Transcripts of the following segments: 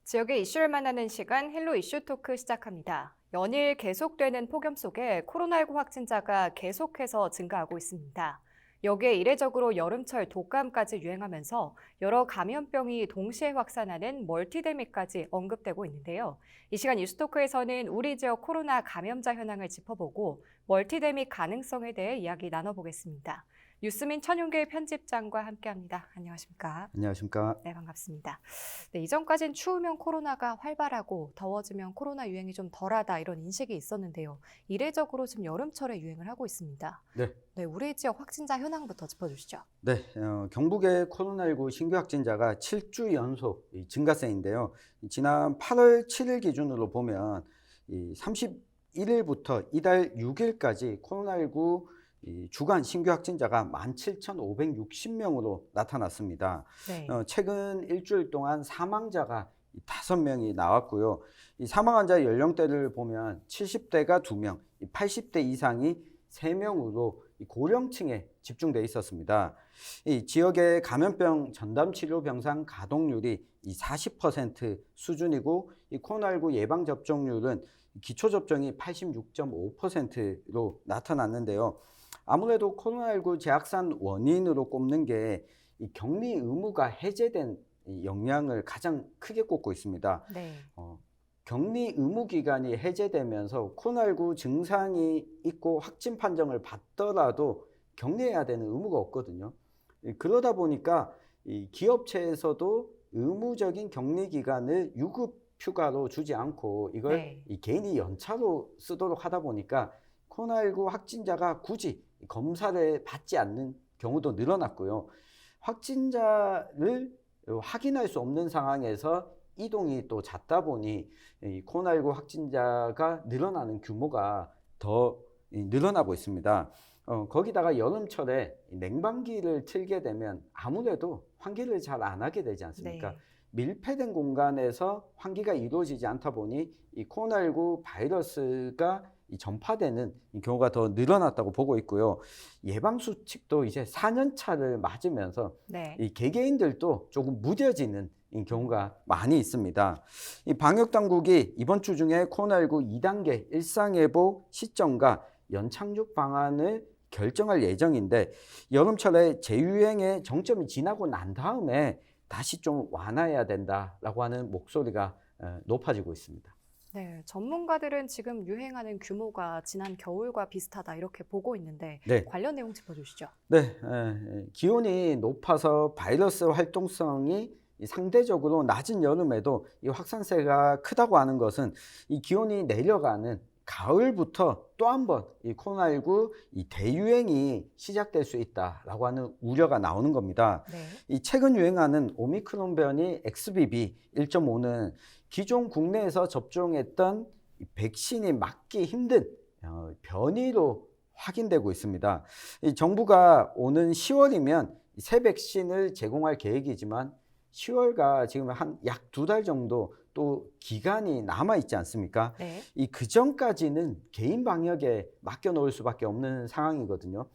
지역의 이슈를 만나는 시간 헬로 이슈 토크 시작합니다. 연일 계속되는 폭염 속에 코로나19 확진자가 계속해서 증가하고 있습니다. 여기에 이례적으로 여름철 독감까지 유행하면서 여러 감염병이 동시에 확산하는 멀티데믹까지 언급되고 있는데요. 이 시간 뉴스토크에서는 우리 지역 코로나 감염자 현황을 짚어보고 멀티데믹 가능성에 대해 이야기 나눠보겠습니다. 뉴스민 천윤길 편집장과 함께합니다. 안녕하십니까? 안녕하십니까? 네, 반갑습니다. 네, 이전까진 추우면 코로나가 활발하고 더워지면 코로나 유행이 좀 덜하다 이런 인식이 있었는데요. 이례적으로 지금 여름철에 유행을 하고 있습니다. 네. 네, 우리 지역 확진자 현황부터 짚어주시죠. 네, 경북의 코로나19 신규 확진자가 7주 연속 증가세인데요. 지난 8월 7일 기준으로 보면 31일부터 이달 6일까지 코로나19 주간 신규 확진자가 17,560명으로 나타났습니다. 네. 최근 일주일 동안 사망자가 5명이 나왔고요. 이 사망 환자 연령대를 보면 70대가 2명, 80대 이상이 3명으로 고령층에 집중돼 있었습니다. 이 지역의 감염병 전담 치료 병상 가동률이 40% 수준이고 이 코로나19 예방 접종률은 기초 접종이 86.5%로 나타났는데요. 아무래도 코로나19 재확산 원인으로 꼽는 게 이 격리 의무가 해제된 이 영향을 가장 크게 꼽고 있습니다. 네. 격리 의무 기간이 해제되면서 코로나19 증상이 있고 확진 판정을 받더라도 격리해야 되는 의무가 없거든요. 그러다 보니까 이 기업체에서도 의무적인 격리 기간을 유급 휴가로 주지 않고 이걸 네. 이 개인이 연차로 쓰도록 하다 보니까 코로나19 확진자가 굳이 검사를 받지 않는 경우도 늘어났고요. 확진자를 확인할 수 없는 상황에서 이동이 또 잦다 보니 이 코로나19 확진자가 늘어나는 규모가 더 늘어나고 있습니다. 거기다가 여름철에 냉방기를 틀게 되면 아무래도 환기를 잘 안 하게 되지 않습니까? 네. 밀폐된 공간에서 환기가 이루어지지 않다 보니 이 코로나19 바이러스가 전파되는 경우가 더 늘어났다고 보고 있고요. 예방 수칙도 이제 4년 차를 맞으면서 네. 이 개개인들도 조금 무뎌지는 경우가 많이 있습니다. 이 방역 당국이 이번 주 중에 코로나19 2단계 일상회복 시점과 연착륙 방안을 결정할 예정인데 여름철에 재유행의 정점이 지나고 난 다음에 다시 좀 완화해야 된다라고 하는 목소리가 높아지고 있습니다. 네, 전문가들은 지금 유행하는 규모가 지난 겨울과 비슷하다 이렇게 보고 있는데 네. 관련 내용 짚어주시죠. 네, 기온이 높아서 바이러스 활동성이 상대적으로 낮은 여름에도 이 확산세가 크다고 하는 것은 이 기온이 내려가는 가을부터 또 한 번 이 코로나19 이 대유행이 시작될 수 있다라고 하는 우려가 나오는 겁니다. 네. 이 최근 유행하는 오미크론 변이 XBB 1.5는 기존 국내에서 접종했던 이 백신이 맞기 힘든 변이로 확인되고 있습니다. 이 정부가 오는 10월이면 새 백신을 제공할 계획이지만 10월가 지금 한 약 2달 정도 또 기간이 남아 있지 않습니까? 네. 이 그전까지는 개인 방역에 맡겨 놓을 수밖에 없는 상황이거든요.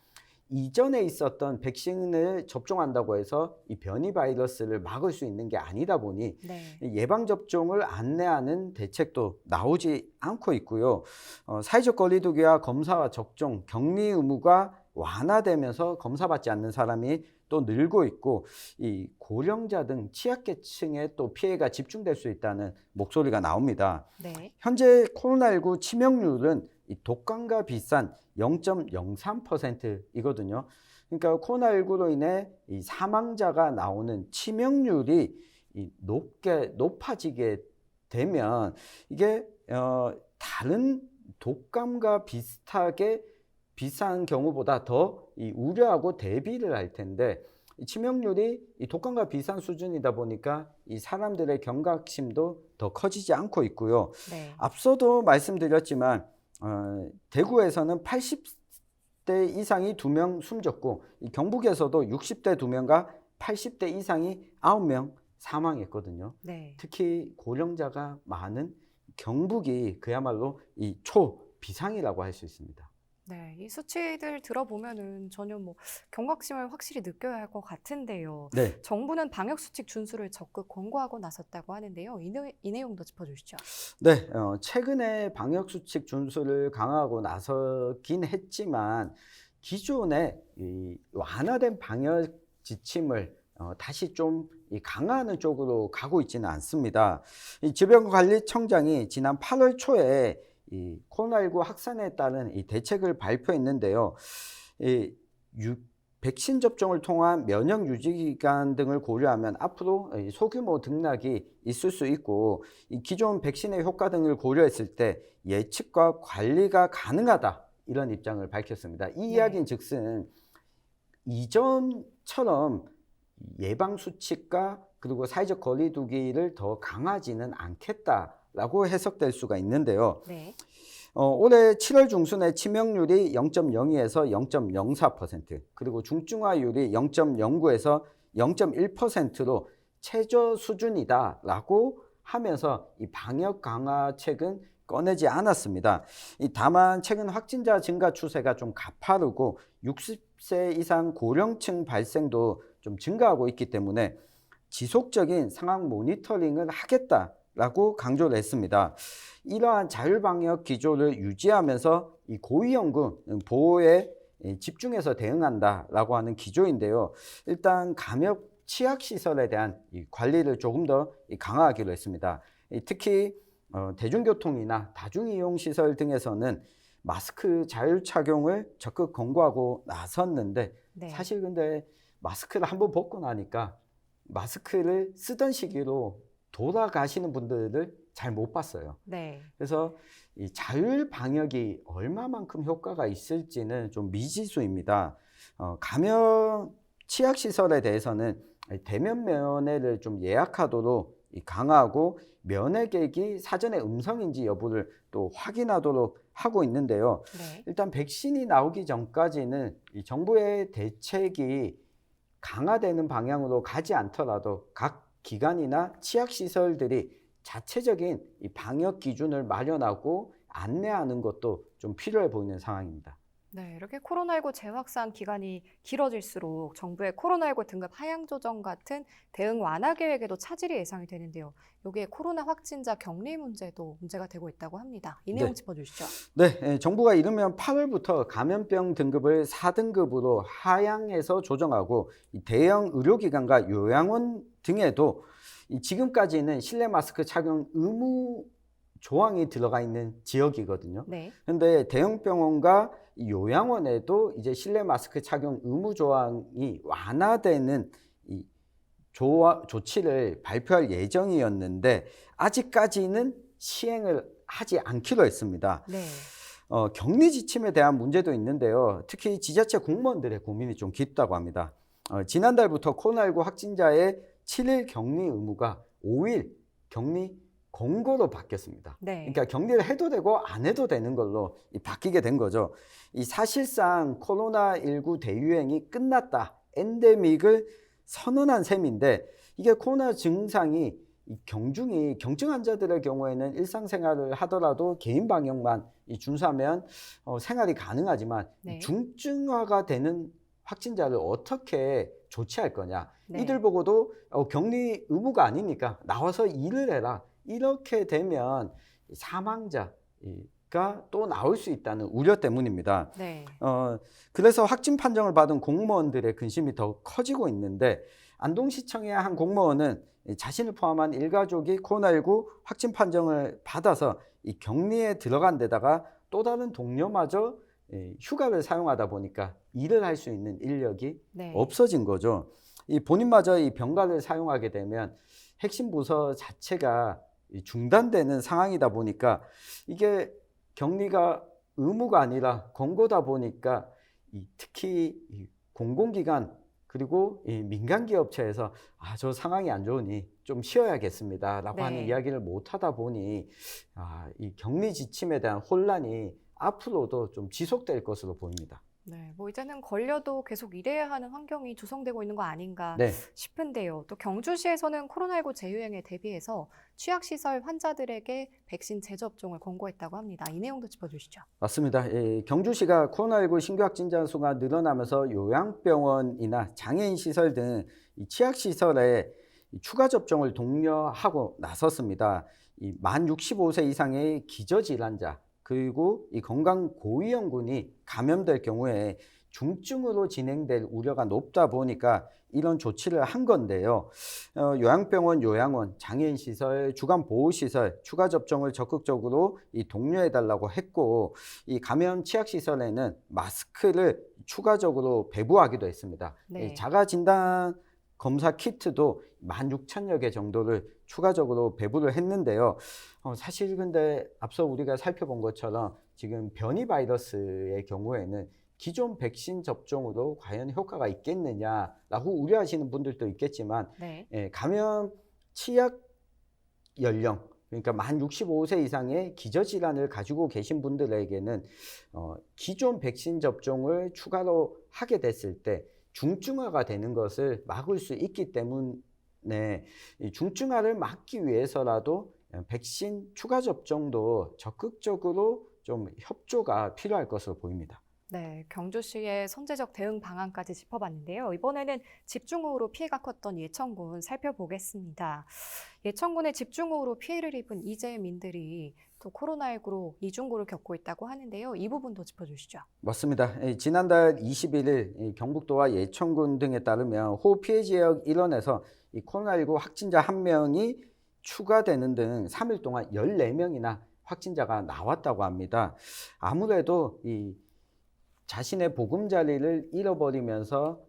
이전에 있었던 백신을 접종한다고 해서 이 변이 바이러스를 막을 수 있는 게 아니다 보니 네. 예방 접종을 안내하는 대책도 나오지 않고 있고요. 사회적 거리두기와 검사와 접종, 격리 의무가 완화되면서 검사받지 않는 사람이 또 늘고 있고 이 고령자 등 취약계층에 또 피해가 집중될 수 있다는 목소리가 나옵니다. 네. 현재 코로나19 치명률은 이 독감과 비슷한 0.03%이거든요. 그러니까 코로나19로 인해 이 사망자가 나오는 치명률이 높아지게 되면 이게 다른 독감과 비슷한 경우보다 더 우려하고 대비를 할 텐데 이 치명률이 이 독감과 비슷한 수준이다 보니까 이 사람들의 경각심도 더 커지지 않고 있고요. 네. 앞서도 말씀드렸지만 대구에서는 80대 이상이 2명 숨졌고 이 경북에서도 60대 2명과 80대 이상이 9명 사망했거든요. 네. 특히 고령자가 많은 경북이 그야말로 이 초비상이라고 할 수 있습니다. 네, 이 수치들 들어보면은 전혀 뭐 경각심을 확실히 느껴야 할 것 같은데요. 네. 정부는 방역 수칙 준수를 적극 권고하고 나섰다고 하는데요. 이 내용도 짚어주시죠. 네. 최근에 방역 수칙 준수를 강화하고 나서긴 했지만 기존에 이 완화된 방역 지침을 다시 좀 이 강화하는 쪽으로 가고 있지는 않습니다. 이 질병관리청장이 지난 8월 초에 이 코로나19 확산에 따른 이 대책을 발표했는데요. 이 유 백신 접종을 통한 면역 유지 기간 등을 고려하면 앞으로 이 소규모 등락이 있을 수 있고 이 기존 백신의 효과 등을 고려했을 때 예측과 관리가 가능하다. 이런 입장을 밝혔습니다. 이 네. 이야기인즉슨 이전처럼 예방 수칙과 그리고 사회적 거리 두기를 더 강화하지는 않겠다라고 해석될 수가 있는데요. 네. 올해 7월 중순에 치명률이 0.02에서 0.04%, 그리고 중증화율이 0.09에서 0.1%로 최저 수준이다라고 하면서 이 방역 강화책은 꺼내지 않았습니다. 다만 최근 확진자 증가 추세가 좀 가파르고 60세 이상 고령층 발생도 좀 증가하고 있기 때문에 지속적인 상황 모니터링을 하겠다라고 강조를 했습니다. 이러한 자율방역 기조를 유지하면서 이 고위험군 보호에 집중해서 대응한다라고 하는 기조인데요. 일단 감염 취약시설에 대한 이 관리를 조금 더 강화하기로 했습니다. 특히 대중교통이나 다중이용시설 등에서는 마스크 자율 착용을 적극 권고하고 나섰는데 네. 사실 근데 마스크를 한번 벗고 나니까 마스크를 쓰던 시기로 돌아가시는 분들을 잘 못 봤어요. 네. 그래서 이 자율 방역이 얼마만큼 효과가 있을지는 좀 미지수입니다. 감염 취약 시설에 대해서는 대면 면회를 좀 예약하도록 강화하고 면회객이 사전에 음성인지 여부를 또 확인하도록 하고 있는데요. 네. 일단 백신이 나오기 전까지는 이 정부의 대책이 강화되는 방향으로 가지 않더라도 각 기관이나 취약시설들이 자체적인 이 방역 기준을 마련하고 안내하는 것도 좀 필요해 보이는 상황입니다. 네, 이렇게 코로나19 재확산 기간이 길어질수록 정부의 코로나19 등급 하향 조정 같은 대응 완화 계획에도 차질이 예상이 되는데요. 여기에 코로나 확진자 격리 문제도 문제가 되고 있다고 합니다. 이 내용 네. 짚어주시죠. 네, 정부가 이르면 8월부터 감염병 등급을 4등급으로 하향해서 조정하고 이 대형 의료기관과 요양원 등에도 이 지금까지는 실내 마스크 착용 의무 조항이 들어가 있는 지역이거든요. 네. 근데 대형 병원과 이 요양원에도 이제 실내 마스크 착용 의무 조항이 완화되는 이 조치를 발표할 예정이었는데 아직까지는 시행을 하지 않기로 했습니다. 네. 격리 지침에 대한 문제도 있는데요. 특히 지자체 공무원들의 고민이 좀 깊다고 합니다. 지난달부터 코로나19 확진자의 7일 격리 의무가 5일 격리 권고로 바뀌었습니다. 네. 그러니까 격리를 해도 되고 안 해도 되는 걸로 바뀌게 된 거죠. 이 사실상 코로나19 대유행이 끝났다, 엔데믹을 선언한 셈인데 이게 코로나 증상이 경중이 경증 환자들의 경우에는 일상생활을 하더라도 개인 방역만 준수하면 생활이 가능하지만 네. 중증화가 되는 확진자를 어떻게 조치할 거냐. 네. 이들 보고도 격리 의무가 아니니까 나와서 일을 해라. 이렇게 되면 사망자가 또 나올 수 있다는 우려 때문입니다. 네. 그래서 확진 판정을 받은 공무원들의 근심이 더 커지고 있는데 안동시청의 한 공무원은 자신을 포함한 일가족이 코로나19 확진 판정을 받아서 이 격리에 들어간 데다가 또 다른 동료마저 휴가를 사용하다 보니까 일을 할 수 있는 인력이 네. 없어진 거죠. 이 본인마저 이 병가를 사용하게 되면 핵심 부서 자체가 중단되는 상황이다 보니까 이게 격리가 의무가 아니라 권고다 보니까 특히 공공기관 그리고 이 민간기업체에서 저 상황이 안 좋으니 좀 쉬어야겠습니다라고 네. 하는 이야기를 못 하다 보니 이 격리 지침에 대한 혼란이 앞으로도 좀 지속될 것으로 보입니다. 네, 뭐 이제는 걸려도 계속 일해야 하는 환경이 조성되고 있는 거 아닌가 네. 싶은데요. 또 경주시에서는 코로나19 재유행에 대비해서 취약시설 환자들에게 백신 재접종을 권고했다고 합니다. 이 내용도 짚어주시죠. 맞습니다. 경주시가 코로나19 신규 확진자 수가 늘어나면서 요양병원이나 장애인 시설 등 이 취약시설에 이 추가 접종을 독려하고 나섰습니다. 만 65세 이상의 기저질환자 그리고 이 건강 고위험군이 감염될 경우에 중증으로 진행될 우려가 높다 보니까 이런 조치를 한 건데요. 요양병원, 요양원, 장애인 시설, 주간 보호 시설 추가 접종을 적극적으로 독려해 달라고 했고 이 감염 취약 시설에는 마스크를 추가적으로 배부하기도 했습니다. 이 네. 자가 진단 검사 키트도 16,000여 개 정도를 추가적으로 배부를 했는데요. 사실 근데 앞서 우리가 살펴본 것처럼 지금 변이 바이러스의 경우에는 기존 백신 접종으로 과연 효과가 있겠느냐라고 우려하시는 분들도 있겠지만 네. 감염 취약 연령 그러니까 만 65세 이상의 기저질환을 가지고 계신 분들에게는 기존 백신 접종을 추가로 하게 됐을 때 중증화가 되는 것을 막을 수 있기 때문에 이 중증화를 막기 위해서라도 백신 추가 접종도 적극적으로 좀 협조가 필요할 것으로 보입니다. 네, 경주시의 선제적 대응 방안까지 짚어봤는데요. 이번에는 집중호우로 피해가 컸던 예천군 살펴보겠습니다. 예천군의 집중호우로 피해를 입은 이재민들이 또 코로나19로 이중고를 겪고 있다고 하는데요. 이 부분도 짚어주시죠. 맞습니다. 지난달 21일 경북도와 예천군 등에 따르면 호우 피해 지역 일원에서 이 코로나19 확진자 1명이 추가되는 등 3일 동안 14명이나 확진자가 나왔다고 합니다. 아무래도 이 자신의 보금자리를 잃어버리면서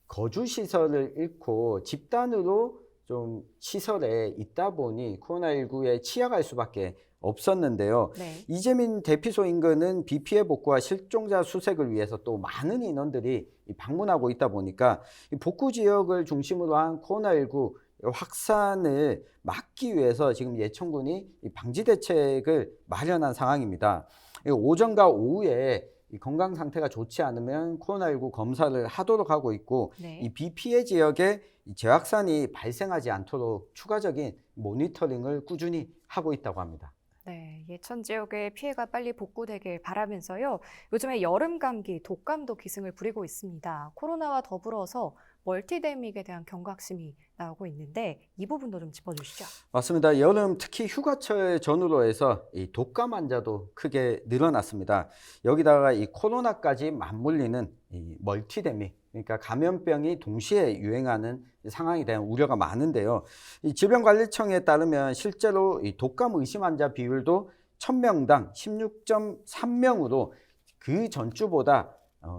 거주 시설을 잃고 집단으로 좀 시설에 있다 보니 코로나19에 취약할 수밖에 없었는데요. 네. 이재민 대피소 인근은 비 피해 복구와 실종자 수색을 위해서 또 많은 인원들이 방문하고 있다 보니까 이 복구 지역을 중심으로 한 코로나19 확산을 막기 위해서 지금 예천군이 이 방지 대책을 마련한 상황입니다. 오전과 오후에 이 건강 상태가 좋지 않으면 코로나19 검사를 하도록 하고 있고 네. 이 비 피해 지역에 이 재확산이 발생하지 않도록 추가적인 모니터링을 꾸준히 하고 있다고 합니다. 네, 예천 지역의 피해가 빨리 복구되길 바라면서요. 요즘에 여름 감기, 독감도 기승을 부리고 있습니다. 코로나와 더불어서 멀티데믹에 대한 경각심이 나오고 있는데 이 부분도 좀 짚어주시죠. 맞습니다. 여름 특히 휴가철 전후로 해서 이 독감 환자도 크게 늘어났습니다. 여기다가 이 코로나까지 맞물리는 이 멀티데믹, 그러니까 감염병이 동시에 유행하는 상황에 대한 우려가 많은데요. 이 질병관리청에 따르면 실제로 이 독감 의심 환자 비율도 1000명당 16.3명으로 그 전주보다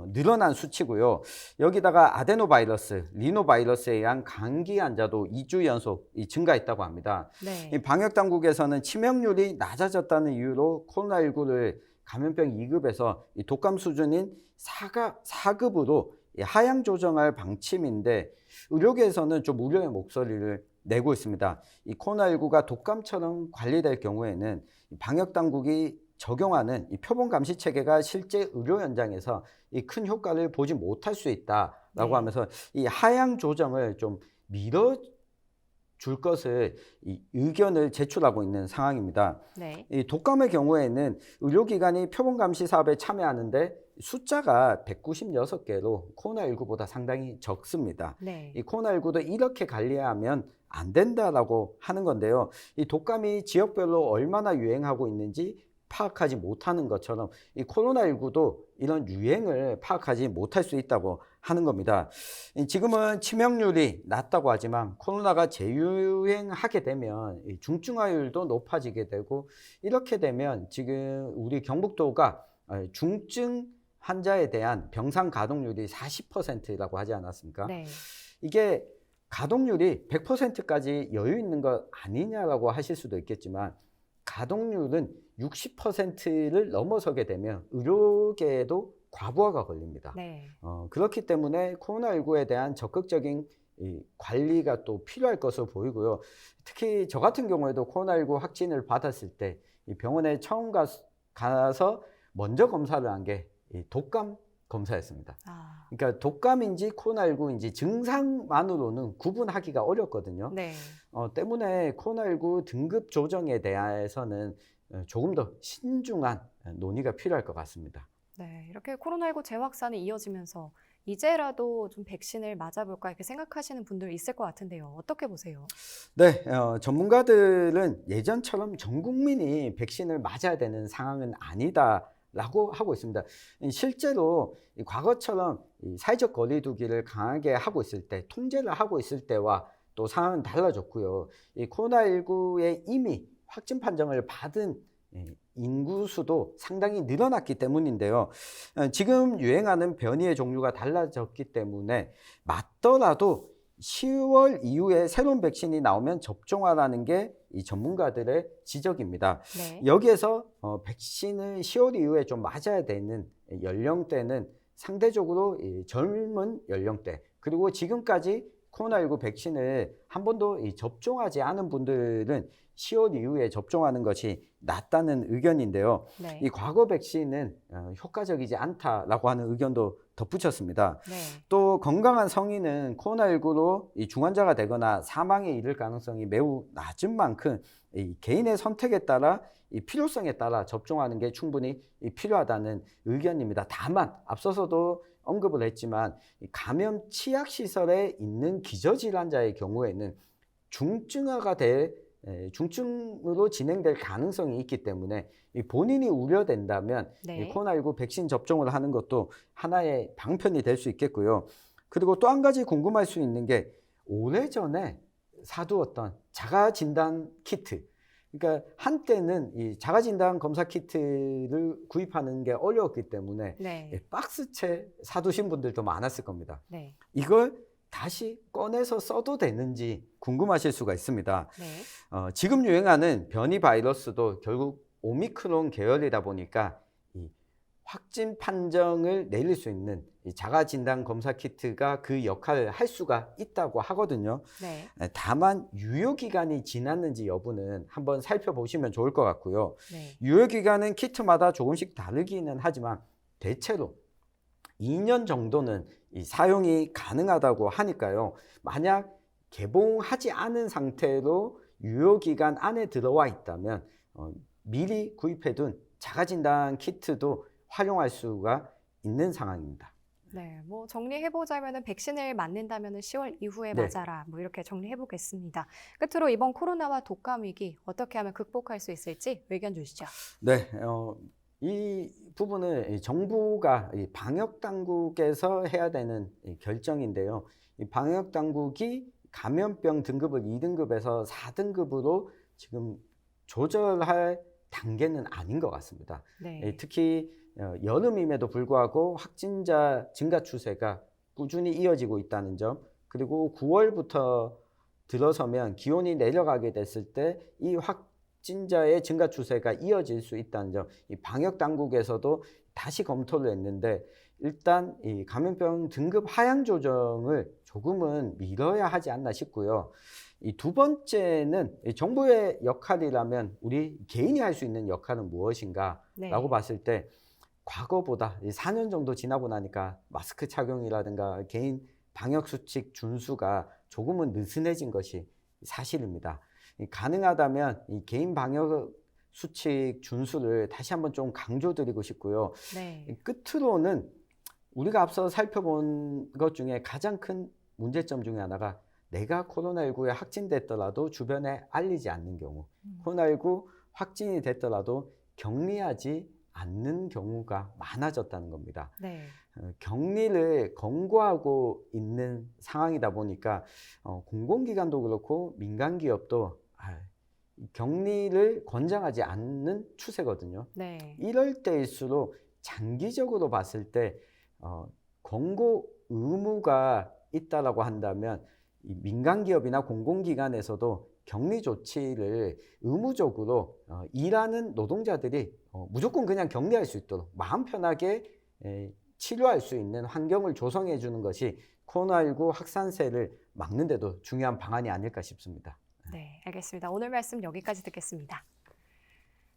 늘어난 수치고요. 여기다가 아데노바이러스, 리노바이러스에 의한 감기 환자도 2주 연속 증가했다고 합니다. 네. 이 방역당국에서는 치명률이 낮아졌다는 이유로 코로나19를 감염병 2급에서 이 독감 수준인 4급으로 하향 조정할 방침인데 의료계에서는 좀 우려의 목소리를 내고 있습니다. 이 코로나19가 독감처럼 관리될 경우에는 방역당국이 적용하는 이 표본 감시 체계가 실제 의료 현장에서 이 큰 효과를 보지 못할 수 있다라고 네. 하면서 이 하향 조정을 좀 미뤄줄 것을 이 의견을 제출하고 있는 상황입니다. 네. 이 독감의 경우에는 의료기관이 표본 감시 사업에 참여하는데 숫자가 196개로 코로나19보다 상당히 적습니다. 네. 이 코로나19도 이렇게 관리하면 안 된다라고 하는 건데요. 이 독감이 지역별로 얼마나 유행하고 있는지 파악하지 못하는 것처럼 이 코로나19도 이런 유행을 파악하지 못할 수 있다고 하는 겁니다. 지금은 치명률이 낮다고 하지만 코로나가 재유행하게 되면 이 중증화율도 높아지게 되고 이렇게 되면 지금 우리 경북도가 중증 환자에 대한 병상 가동률이 40%라고 하지 않았습니까? 네. 이게 가동률이 100%까지 여유 있는 것 아니냐라고 하실 수도 있겠지만 가동률은 60%를 넘어서게 되면 의료계에도 과부하가 걸립니다. 네. 그렇기 때문에 코로나19에 대한 적극적인 이 관리가 또 필요할 것으로 보이고요. 특히 저 같은 경우에도 코로나19 확진을 받았을 때 이 병원에 처음 가서 먼저 검사를 한 게 독감 검사였습니다. 아, 그러니까 독감인지 코로나19인지 증상만으로는 구분하기가 어렵거든요. 네. 때문에 코로나19 등급 조정에 대해서는 조금 더 신중한 논의가 필요할 것 같습니다. 네, 이렇게 코로나19 재확산이 이어지면서 이제라도 좀 백신을 맞아볼까 이렇게 생각하시는 분들 있을 것 같은데요. 어떻게 보세요? 네, 전문가들은 예전처럼 전 국민이 백신을 맞아야 되는 상황은 아니다라고 하고 있습니다. 실제로 이 과거처럼 이 사회적 거리두기를 강하게 하고 있을 때, 통제를 하고 있을 때와 또 상황은 달라졌고요. 이 코로나19에 이미 확진 판정을 받은 인구 수도 상당히 늘어났기 때문인데요. 지금 유행하는 변이의 종류가 달라졌기 때문에 맞더라도 10월 이후에 새로운 백신이 나오면 접종하라는 게 이 전문가들의 지적입니다. 네. 여기에서 백신을 10월 이후에 좀 맞아야 되는 연령대는 상대적으로 이 젊은 연령대, 그리고 지금까지 코로나19 백신을 한 번도 접종하지 않은 분들은 10월 이후에 접종하는 것이 낫다는 의견인데요. 네. 이 과거 백신은 효과적이지 않다라고 하는 의견도 덧붙였습니다. 네. 또 건강한 성인은 코로나19로 이 중환자가 되거나 사망에 이를 가능성이 매우 낮은 만큼 이 개인의 선택에 따라 이 필요성에 따라 접종하는 게 충분히 필요하다는 의견입니다. 다만 앞서서도 언급을 했지만 이 감염 취약 시설에 있는 기저질환자의 경우에는 중증으로 진행될 가능성이 있기 때문에 이 본인이 우려된다면 이 네. 코로나19 백신 접종을 하는 것도 하나의 방편이 될 수 있겠고요. 그리고 또 한 가지 궁금할 수 있는 게 오래전에 사두었던 자가진단 키트. 그러니까 한때는 이 자가진단 검사 키트를 구입하는 게 어려웠기 때문에 네. 박스채 사두신 분들도 많았을 겁니다. 네. 이걸 다시 꺼내서 써도 되는지 궁금하실 수가 있습니다. 네. 지금 유행하는 변이 바이러스도 결국 오미크론 계열이다 보니까 이 확진 판정을 내릴 수 있는 이 자가진단 검사 키트가 그 역할을 할 수가 있다고 하거든요. 네. 다만 유효기간이 지났는지 여부는 한번 살펴보시면 좋을 것 같고요. 네. 유효기간은 키트마다 조금씩 다르기는 하지만 대체로 2년 정도는 이 사용이 가능하다고 하니까요. 만약 개봉하지 않은 상태로 유효기간 안에 들어와 있다면 미리 구입해둔 자가진단 키트도 활용할 수가 있는 상황입니다. 네, 뭐 정리해보자면은 백신을 맞는다면은 10월 이후에 네. 맞아라. 뭐 이렇게 정리해보겠습니다. 끝으로 이번 코로나와 독감 위기 어떻게 하면 극복할 수 있을지 의견 주시죠. 네, 이 부분은 이 정부가 이 방역 당국에서 해야 되는 이 결정인데요. 이 방역 당국이 감염병 등급을 2등급에서 4등급으로 지금 조절할 단계는 아닌 것 같습니다. 네. 특히 여름임에도 불구하고 확진자 증가 추세가 꾸준히 이어지고 있다는 점, 그리고 9월부터 들어서면 기온이 내려가게 됐을 때 이 확진자의 증가 추세가 이어질 수 있다는 점, 이 방역 당국에서도 다시 검토를 했는데 일단 이 감염병 등급 하향 조정을 조금은 미뤄야 하지 않나 싶고요. 이 두 번째는 이 정부의 역할이라면 우리 개인이 할 수 있는 역할은 무엇인가라고 네. 봤을 때 과거보다 4년 정도 지나고 나니까 마스크 착용이라든가 개인 방역 수칙 준수가 조금은 느슨해진 것이 사실입니다. 가능하다면 이 개인 방역 수칙 준수를 다시 한번 좀 강조드리고 싶고요. 네. 끝으로는 우리가 앞서 살펴본 것 중에 가장 큰 문제점 중에 하나가 내가 코로나19에 확진됐더라도 주변에 알리지 않는 경우, 코로나19 확진이 됐더라도 격리하지 않는 경우가 많아졌다는 겁니다. 네. 격리를 권고하고 있는 상황이다 보니까 공공기관도 그렇고 민간기업도 격리를 권장하지 않는 추세거든요. 네. 이럴 때일수록 장기적으로 봤을 때 권고 의무가 있다라고 한다면 이 민간기업이나 공공기관에서도 격리 조치를 의무적으로 일하는 노동자들이 무조건 그냥 격리할 수 있도록 마음 편하게 치료할 수 있는 환경을 조성해 주는 것이 코로나19 확산세를 막는 데도 중요한 방안이 아닐까 싶습니다. 네, 알겠습니다. 오늘 말씀 여기까지 듣겠습니다.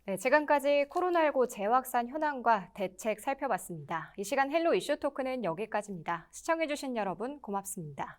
네, 네, 지금까지 코로나19 재확산 현황과 대책 살펴봤습니다. 이 시간 헬로 이슈 토크는 여기까지입니다. 시청해주신 여러분 고맙습니다.